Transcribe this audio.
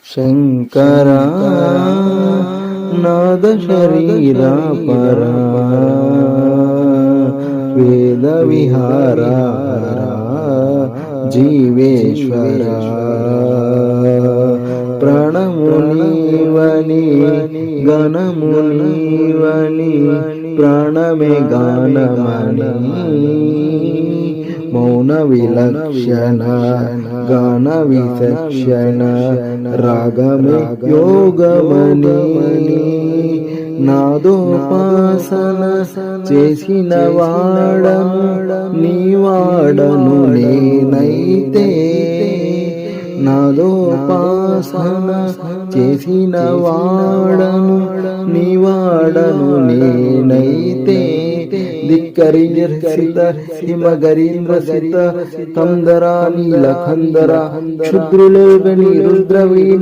శంకరా నాద శరీరా పరా వేద విహారా జీవేశ్వరా ప్రాణమునివని గణమునివని ప్రాణమే గానమని మౌన విలక్షణ గాన విచక్షణ రాగమే యోగమని నాదోపాసన చేసిన వాడను నీవాడను నేనైతే నాదోపాసన చేసిన వాడను నీవాడను నేనైతే ధిక్కరీర్సిత హిమగరీంద్రసిత కందరా నీలకందర క్షుద్రులోగని రుద్రవీణ